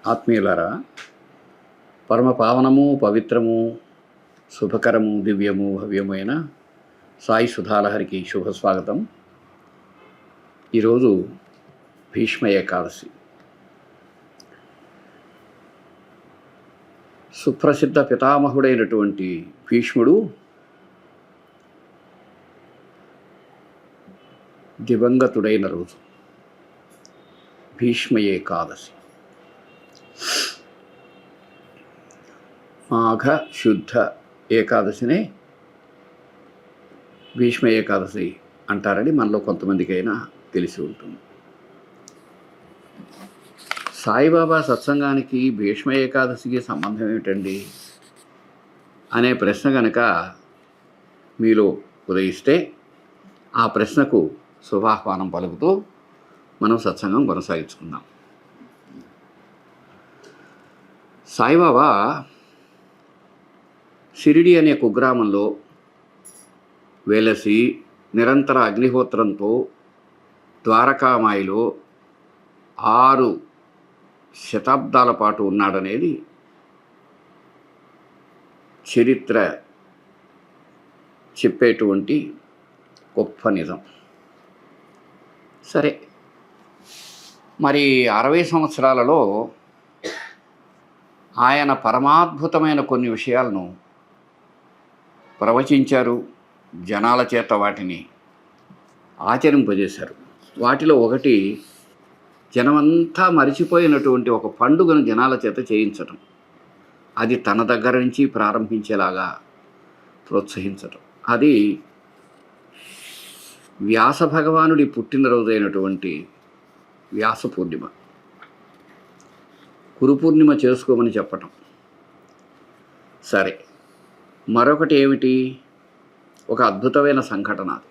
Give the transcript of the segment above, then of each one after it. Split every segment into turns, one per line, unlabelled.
ఆత్మీయులారా, పరమ పావనము, పవిత్రము, శుభకరము, దివ్యము, భవ్యమైన సాయి సుధాలహరికి శుభస్వాగతం. ఈరోజు భీష్మ ఏకాదశి. సుప్రసిద్ధ పితామహుడైనటువంటి భీష్ముడు దివంగతుడైన రోజు భీష్మ ఏకాదశి. మాఘ శుద్ధ ఏకాదశినే భీష్మ ఏకాదశి అంటారని మనలో కొంతమందికైనా తెలిసి ఉంటుంది. సాయిబాబా సత్సంగానికి భీష్మ ఏకాదశికి సంబంధం ఏమిటండి అనే ప్రశ్న కనుక మీలో ఉదయిస్తే ఆ ప్రశ్నకు శుభాహ్వానం పలుకుతూ మనం సత్సంగం కొనసాగించుకుందాం. సాయిబాబా షిరిడి అనే కుగ్రామంలో వెలసి నిరంతర అగ్నిహోత్రంతో ద్వారకామాయిలో 6 శతాబ్దాల పాటు ఉన్నాడనేది చరిత్ర చెప్పేటువంటి గొప్ప నిజం. సరే, మరి 60 సంవత్సరాలలో ఆయన పరమాద్భుతమైన కొన్ని విషయాలను ప్రవచించారు, జనాల చేత వాటిని ఆచరింపజేశారు. వాటిలో ఒకటి జనమంతా మరిచిపోయినటువంటి ఒక పండుగను జనాల చేత చేయించడం, అది తన దగ్గర నుంచి ప్రారంభించేలాగా ప్రోత్సహించడం. అది వ్యాస భగవానుడి పుట్టినరోజైనటువంటి వ్యాస పూర్ణిమ, గురు పూర్ణిమ చేసుకోమని చెప్పటం. సరే, మరొకటి ఏమిటి? ఒక అద్భుతమైన సంఘటన. అది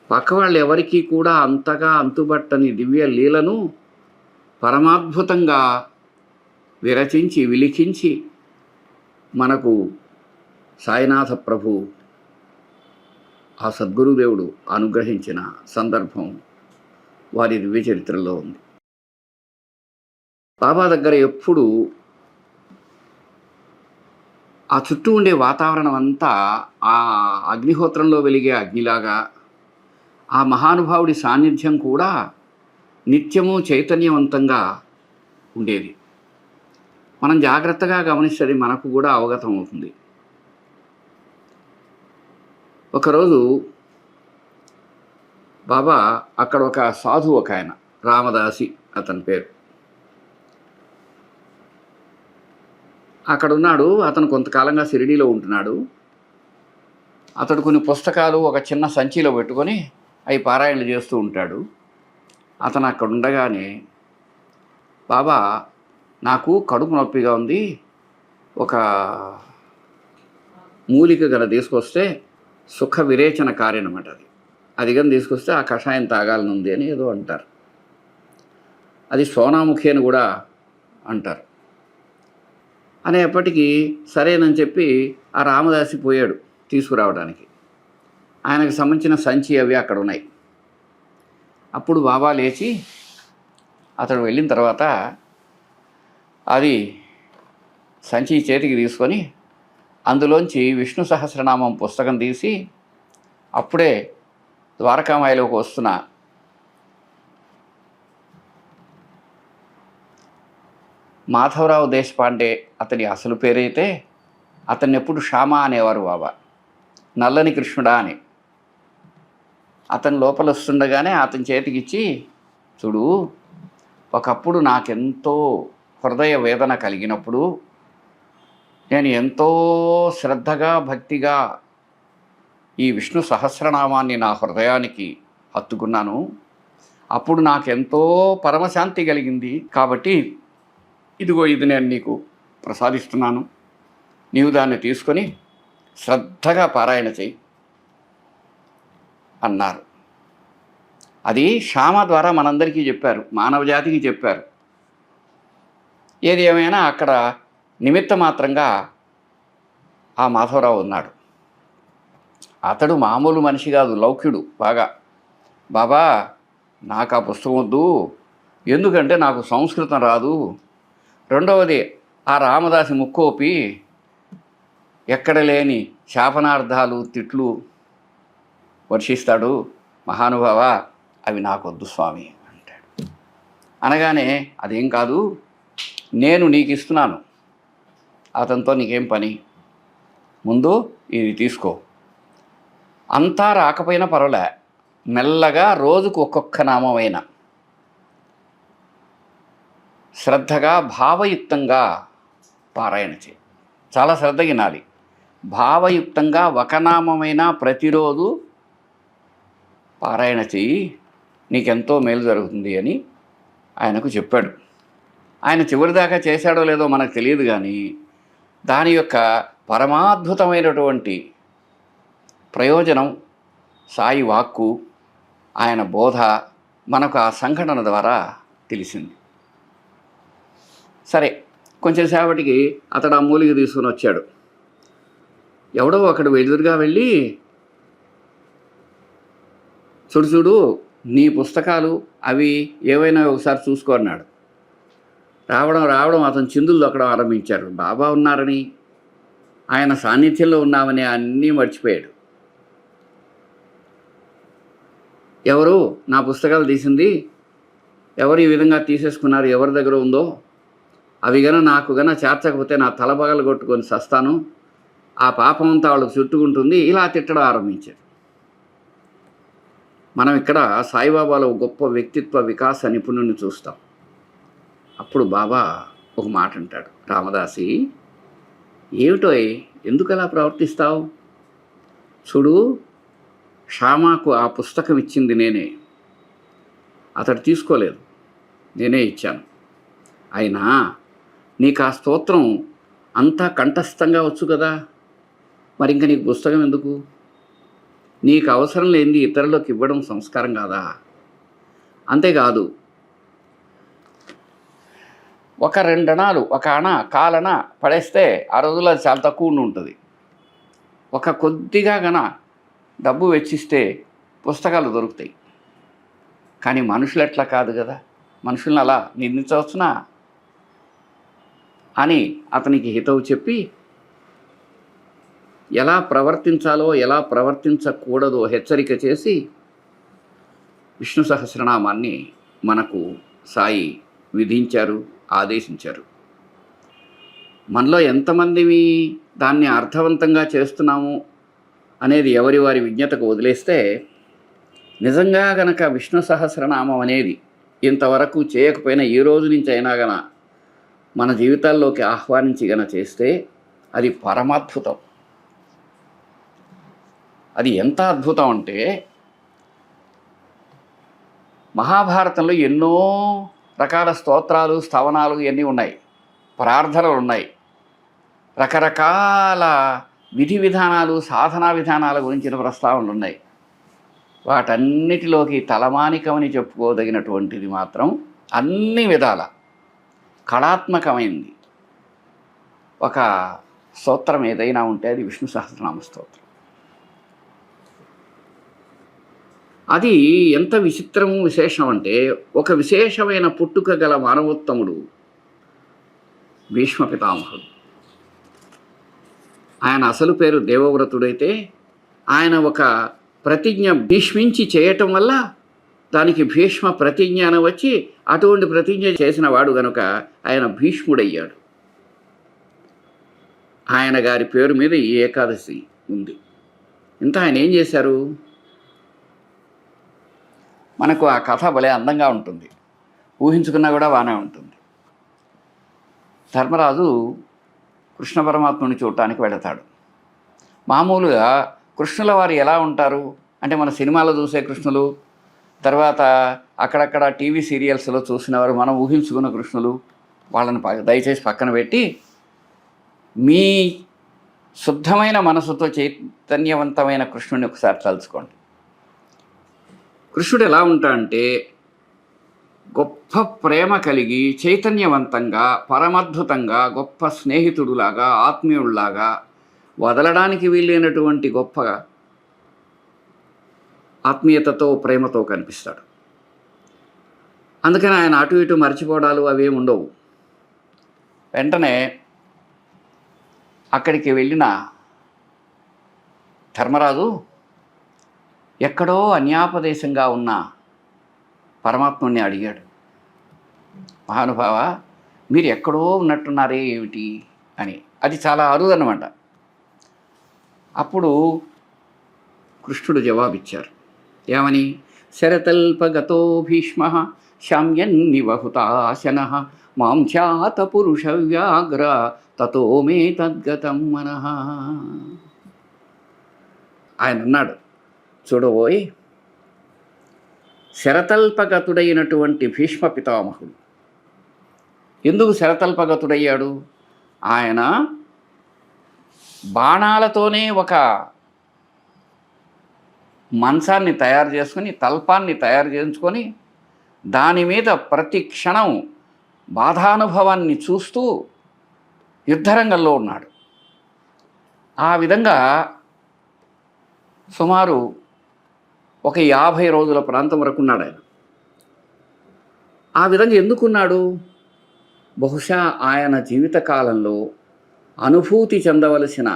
పక్క వాళ్ళు ఎవరికీ కూడా అంతగా అంతుబట్టని దివ్య లీలను పరమాద్భుతంగా విరచించి విలిఖించి మనకు సాయినాథ ప్రభు, ఆ సద్గురుదేవుడు అనుగ్రహించిన సందర్భం వారి దివ్య చరిత్రలో ఉంది. బాబా దగ్గర ఎప్పుడు ఆ చుట్టూ ఉండే వాతావరణం అంతా ఆ అగ్నిహోత్రంలో వెలిగే అగ్నిలాగా, ఆ మహానుభావుడి సాన్నిధ్యం కూడా నిత్యము చైతన్యవంతంగా ఉండేది. మనం జాగ్రత్తగా గమనిస్తే మనకు కూడా అవగతం అవుతుంది. ఒకరోజు బాబా అక్కడ ఒక సాధువు, ఒక ఆయన రామదాసి అతని పేరు, అక్కడ ఉన్నాడు. అతను కొంతకాలంగా షిరిడీలో ఉంటున్నాడు. అతడు కొన్ని పుస్తకాలు ఒక చిన్న సంచిలో పెట్టుకొని అవి పారాయణలు చేస్తూ ఉంటాడు. అతను అక్కడ ఉండగానే, బాబా నాకు కడుపు నొప్పిగా ఉంది, ఒక మూలిక గల తీసుకొస్తే సుఖ విరేచన కార్యనమాట, అది కానీ తీసుకొస్తే ఆ కషాయం తాగాలని ఉంది అని ఏదో అంటారు. అది సోనాముఖి అని కూడా అంటారు. అనేప్పటికీ సరేనని చెప్పి ఆ రామదాసి పోయాడు తీసుకురావడానికి. ఆయనకు సంబంధించిన సంచి అవి అక్కడ ఉన్నాయి. అప్పుడు బాబా లేచి అతడు వెళ్ళిన తర్వాత అది సంచి చేతికి తీసుకొని అందులోంచి విష్ణు సహస్రనామం పుస్తకం తీసి అప్పుడే ద్వారకామాయిలోకి వస్తున్న మాధవరావు దేశపాండే అతని అసలు పేరైతే, అతన్ని ఎప్పుడు శ్యామ అనేవారు బాబా, నల్లని కృష్ణుడా అని. అతని లోపల వస్తుండగానే అతని చేతికిచ్చి, చూడు, ఒకప్పుడు నాకెంతో హృదయ వేదన కలిగినప్పుడు నేను ఎంతో శ్రద్ధగా భక్తిగా ఈ విష్ణు సహస్రనామాన్ని నా హృదయానికి హత్తుకున్నాను. అప్పుడు నాకెంతో పరమశాంతి కలిగింది. కాబట్టి ఇదిగో ఇది నేను నీకు ప్రసాదిస్తున్నాను, నీవు దాన్ని తీసుకొని శ్రద్ధగా పారాయణ చెయ్యి అన్నారు. అది శ్యామ ద్వారా మనందరికీ చెప్పారు, మానవ జాతికి చెప్పారు. ఏది ఏమైనా అక్కడ నిమిత్త మాత్రంగా ఆ మాధవరావు ఉన్నాడు. అతడు మామూలు మనిషి కాదు, లౌక్యుడు బాగా. బాబా నాకు ఆ పుస్తకం వద్దు, ఎందుకంటే నాకు సంస్కృతం రాదు. రెండవది, ఆ రామదాసి ముక్కోపి ఎక్కడ లేని శాపనార్థాలు తిట్లు వర్షిస్తాడు. మహానుభావ, అవి నాకొద్దు స్వామి అంటాడు. అనగానే అదేం కాదు, నేను నీకు ఇస్తున్నాను, అతనితో నీకేం పని, ముందు ఇది తీసుకో. అంతా రాకపోయినా పర్వాలే, మెల్లగా రోజుకు ఒక్కొక్క నామమైన శ్రద్ధగా భావయుక్తంగా పారాయణ చేయి. చాలా శ్రద్ధ వినాలి. భావయుక్తంగా ఒక నామమైనా ప్రతిరోజు పారాయణ చెయ్యి, నీకెంతో మేలు జరుగుతుంది అని ఆయనకు చెప్పాడు. ఆయన చివరిదాకా చేశాడో లేదో మనకు తెలియదు, కానీ దాని యొక్క పరమాద్భుతమైనటువంటి ప్రయోజనం, సాయి వాక్కు, ఆయన బోధ మనకు ఆ సంఘటన ద్వారా తెలిసింది. సరే, కొంచెం సేపటికి అతడు ఆ మూలిక తీసుకుని వచ్చాడు. ఎవడో అక్కడ ఎదురుగా వెళ్ళి, చూడు నీ పుస్తకాలు అవి ఏవైనా ఒకసారి చూసుకో అన్నాడు. రావడం అతను చిందులు దొక్కడం ఆరంభించాడు. బాబా ఉన్నారని, ఆయన సాన్నిధ్యంలో ఉన్నామని అన్నీ మర్చిపోయాడు. ఎవరు నా పుస్తకాలు తీసింది, ఎవరు ఈ విధంగా తీసేసుకున్నారు, ఎవరి దగ్గర ఉందో, అవి నాకు చేర్చకపోతే నా తల పగలు కొట్టుకొని సస్తాను, ఆ పాపం అంతా వాళ్ళకు చుట్టుకుంటుంది, ఇలా తిట్టడం ఆరంభించాడు. మనం ఇక్కడ సాయిబాబాలో గొప్ప వ్యక్తిత్వ వికాస నిపుణుని చూస్తాం. అప్పుడు బాబా ఒక మాట అంటాడు, రామదాసి, ఏమిటో ఎందుకు అలా ప్రవర్తిస్తావు? చూడు, శ్యామాకు ఆ పుస్తకం ఇచ్చింది నేనే, అతడు తీసుకోలేదు, నేనే ఇచ్చాను. అయినా నీకు ఆ స్తోత్రం అంతా కంఠస్థంగా వచ్చు కదా, మరి ఇంకా నీకు పుస్తకం ఎందుకు? నీకు అవసరం లేనిది ఇతరులకు ఇవ్వడం సంస్కారం కాదా? అంతేకాదు, ఒక 2 అణాలు, ఒక అణ కాలన పడేస్తే ఆ రోజుల్లో అది చాలా తక్కువ ఉంటుంది. ఒక కొద్దిగా డబ్బు వెచ్చిస్తే పుస్తకాలు దొరుకుతాయి. కానీ మనుషులు ఎట్లా కాదు కదా, మనుషులను అలా నిందించవచ్చునా అని అతనికి హితవు చెప్పి, ఎలా ప్రవర్తించాలో ఎలా ప్రవర్తించకూడదో హెచ్చరిక చేసి విష్ణు సహస్రనామాన్ని మనకు సాయి విధించారు, ఆదేశించారు. మనలో ఎంతమంది దాన్ని అర్థవంతంగా చేస్తున్నాము అనేది ఎవరి వారి విజ్ఞతకు వదిలేస్తే, నిజంగా గనక విష్ణు సహస్రనామం అనేది ఇంతవరకు చేయకపోయినా ఈ రోజు నుంచి అయినా మన జీవితాల్లోకి ఆహ్వానించి చేస్తే అది పరమాద్భుతం. అది ఎంత అద్భుతం అంటే, మహాభారతంలో ఎన్నో రకాల స్తోత్రాలు, స్తవనాలు ఇవన్నీ ఉన్నాయి, ప్రార్థనలు ఉన్నాయి, రకరకాల విధి విధానాలు, సాధనా విధానాల గురించిన ప్రస్తావనలు ఉన్నాయి. వాటన్నిటిలోకి తలమానికమని చెప్పుకోదగినటువంటిది మాత్రం అన్ని విధాల కళాత్మకమైంది ఒక స్తోత్రం ఏదైనా ఉంటే అది విష్ణు సహస్రనామ స్తోత్రం. అది ఎంత విచిత్రము, విశేషం అంటే, ఒక విశేషమైన పుట్టుక గల మానవోత్తముడు భీష్మ పితామహుడు. ఆయన అసలు పేరు దేవవ్రతుడైతే, ఆయన ఒక ప్రతిజ్ఞ భీష్మించి చేయటం వల్ల దానికి భీష్మ ప్రతిజ్ఞ అని వచ్చి, అటువంటి ప్రతిజ్ఞ చేసిన వాడు గనుక ఆయన భీష్ముడయ్యాడు. ఆయన గారి పేరు మీద ఈ ఏకాదశి ఉంది. ఇంత ఆయన ఏం చేశారు? మనకు ఆ కథ భలే అందంగా ఉంటుంది, ఊహించుకున్నా కూడా బాగానే ఉంటుంది. ధర్మరాజు కృష్ణ పరమాత్ముని చూడటానికి వెళతాడు. మామూలుగా కృష్ణుల వారు ఎలా ఉంటారు అంటే, మన సినిమాలో చూసే కృష్ణులు, తర్వాత అక్కడక్కడ టీవీ సీరియల్స్లో చూసినవారు, మనం ఊహించుకున్న కృష్ణులు, వాళ్ళని దయచేసి పక్కన పెట్టి మీ శుద్ధమైన మనసుతో చైతన్యవంతమైన కృష్ణుని ఒకసారి తలుచుకోండి. కృష్ణుడు ఎలా ఉంటాడంటే, గొప్ప ప్రేమ కలిగి చైతన్యవంతంగా, పరమద్భుతంగా, గొప్ప స్నేహితుడులాగా, ఆత్మీయుడిలాగా, వదలడానికి వీలైనటువంటి గొప్ప ఆత్మీయతతో, ప్రేమతో కనిపిస్తాడు. అందుకని ఆయన అటు ఇటు మర్చిపోవడాలు అవేమి ఉండవు. వెంటనే అక్కడికి వెళ్ళిన ధర్మరాజు ఎక్కడో అన్యాపదేశంగా ఉన్న పరమాత్ముని అడిగాడు, మహానుభావ మీరు ఎక్కడో ఉన్నట్టున్నారే ఏమిటి అని. అది చాలా అరుదన్నమాట. అప్పుడు కృష్ణుడు జవాబిచ్చారు, ఏమని? శరతల్పగతో భీష్మ శామ్యన్నివహుతాశన మాం ఛాత పురుష వ్యాఘ్ర తతో మే తద్గతం మనః. ఆయన అన్నాడు, చూడబోయి శరతల్పగతుడైనటువంటి భీష్మ పితామహుడు ఎందుకు శరతల్పగతుడయ్యాడు? ఆయన బాణాలతోనే ఒక మంచాన్ని తయారు చేసుకొని, తల్పాన్ని తయారు చేయించుకొని దాని మీద ప్రతి క్షణం బాధానుభవాన్ని చూస్తూ యుద్ధరంగంలో ఉన్నాడు. ఆ విధంగా సుమారు ఒక 50 రోజుల ప్రాంతం వరకు ఉన్నాడు ఆయన. ఆ విధంగా ఎందుకున్నాడు? బహుశా ఆయన జీవితకాలంలో అనుభూతి చెందవలసిన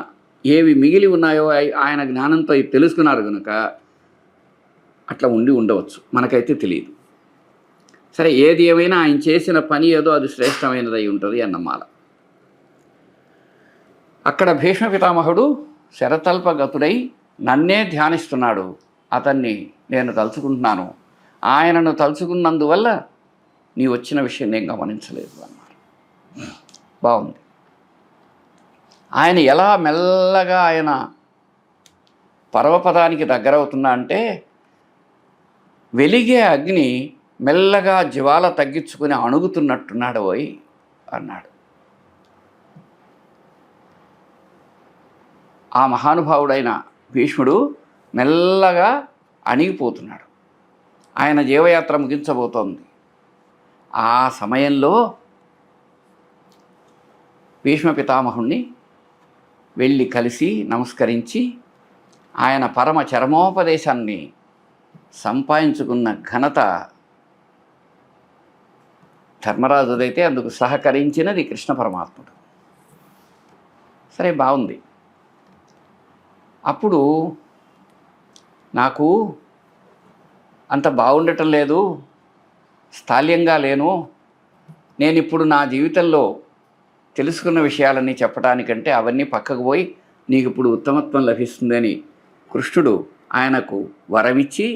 ఏవి మిగిలి ఉన్నాయో ఆయన జ్ఞానంతో తెలుసుకున్నారు కనుక అట్లా ఉండి ఉండవచ్చు, మనకైతే తెలియదు. సరే, ఏది ఏమైనా ఆయన చేసిన పని ఏదో అది శ్రేష్టమైనదై ఉంటుంది అన్నమాల. అక్కడ భీష్మ పితామహుడు శరతల్పగతుడై నన్నే ధ్యానిస్తున్నాడు, అతన్ని నేను తలుచుకుంటున్నాను, ఆయనను తలుచుకున్నందువల్ల నీ వచ్చిన విషయం నేను గమనించలేదు అన్నారు. బాగుంది. ఆయన ఎలా మెల్లగా ఆయన పరమపదానికి దగ్గరవుతున్నా అంటే, వెలిగే అగ్ని మెల్లగా జ్వాల తగ్గించుకుని అణుగుతున్నట్టున్నాడు పోయి అన్నాడు. ఆ మహానుభావుడైన భీష్ముడు మెల్లగా అణిగిపోతున్నాడు. ఆయన జీవయాత్ర ముగించబోతోంది. ఆ సమయంలో భీష్మ పితామహుణ్ణి వెళ్ళి కలిసి నమస్కరించి ఆయన పరమ చరమోపదేశాన్ని సంపాదించుకున్న ఘనత ధర్మరాజుదైతే అందుకు సహకరించినది కృష్ణ పరమాత్ముడు. సరే, బాగుంది. అప్పుడు నాకు అంత బాగుండటం లేదు, స్థాల్యంగా లేను, నేను ఇప్పుడు నా జీవితంలో తెలుసుకున్న విషయాలన్నీ చెప్పడానికంటే అవన్నీ పక్కకు పోయి నీకు ఇప్పుడు ఉత్తమత్వం లభిస్తుందని కృష్ణుడు ఆయనకు వరమిచ్చి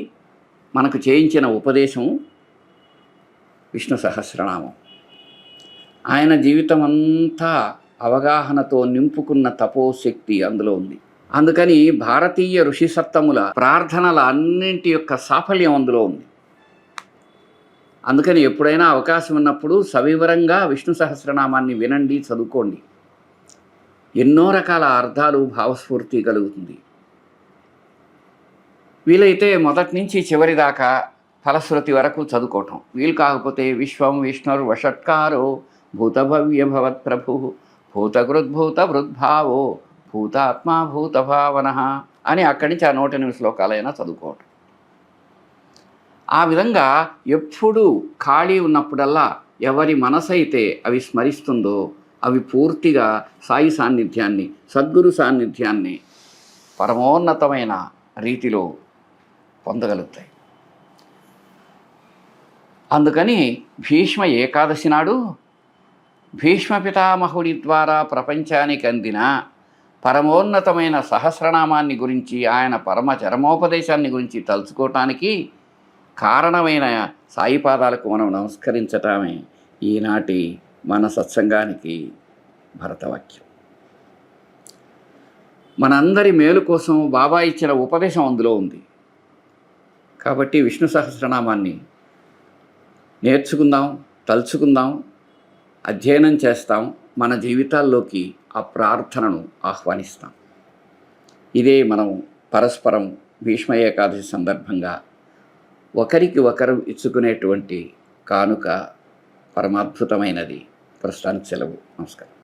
మనకు చేయించిన ఉపదేశం విష్ణు సహస్రనామం. ఆయన జీవితం అంతా అవగాహనతో నింపుకున్న తపోశక్తి అందులో ఉంది. అందుకని భారతీయ ఋషి సత్తముల ప్రార్థనల అన్నింటి యొక్క సాఫల్యం అందులో ఉంది. అందుకని ఎప్పుడైనా అవకాశం ఉన్నప్పుడు సవివరంగా విష్ణు సహస్రనామాన్ని వినండి, చదువుకోండి. ఎన్నో రకాల అర్థాలు, భావస్ఫూర్తి కలుగుతుంది. వీలైతే మొదటి నుంచి చివరి దాకా ఫలశ్రుతి వరకు చదువుకోవటం. వీలు కాకపోతే విశ్వం విష్ణుర్ వషట్కారో భూతభవ్య భవత్ ప్రభు భూతకృద్భూత వృద్భావో భూతాత్మా భూతభావన అని అక్కడి నుంచి ఆ 108 శ్లోకాలైనా చదువుకోవటం. ఆ విధంగా ఎప్పుడు ఖాళీ ఉన్నప్పుడల్లా ఎవరి మనసైతే అవి స్మరిస్తుందో అవి పూర్తిగా సాయి సాన్నిధ్యాన్ని, సద్గురు సాన్నిధ్యాన్ని పరమోన్నతమైన రీతిలో పొందగలుగుతాయి. అందుకని భీష్మ ఏకాదశి నాడు భీష్మ పితామహుడి ద్వారా ప్రపంచానికి అందిన పరమోన్నతమైన సహస్రనామాన్ని గురించి, ఆయన పరమ చరమోపదేశాన్ని గురించి తలుచుకోవటానికి కారణమైన సాయిపాదాలకు మనం నమస్కరించటమే ఈనాటి మన సత్సంగానికి భరతవాక్యం. మనందరి మేలు కోసం బాబా ఇచ్చిన ఉపదేశం అందులో ఉంది. కాబట్టి విష్ణు సహస్రనామాన్ని నేర్చుకుందాం, తలుచుకుందాం, అధ్యయనం చేస్తాం, మన జీవితాల్లోకి ఆ ప్రార్థనను ఆహ్వానిస్తాం. ఇదే మనం పరస్పరం భీష్మ ఏకాదశి సందర్భంగా ఒకరికి ఒకరు ఇచ్చుకునేటువంటి కానుక పరమాద్భుతమైనది. ప్రస్తుతానికి సెలవు. నమస్కారం.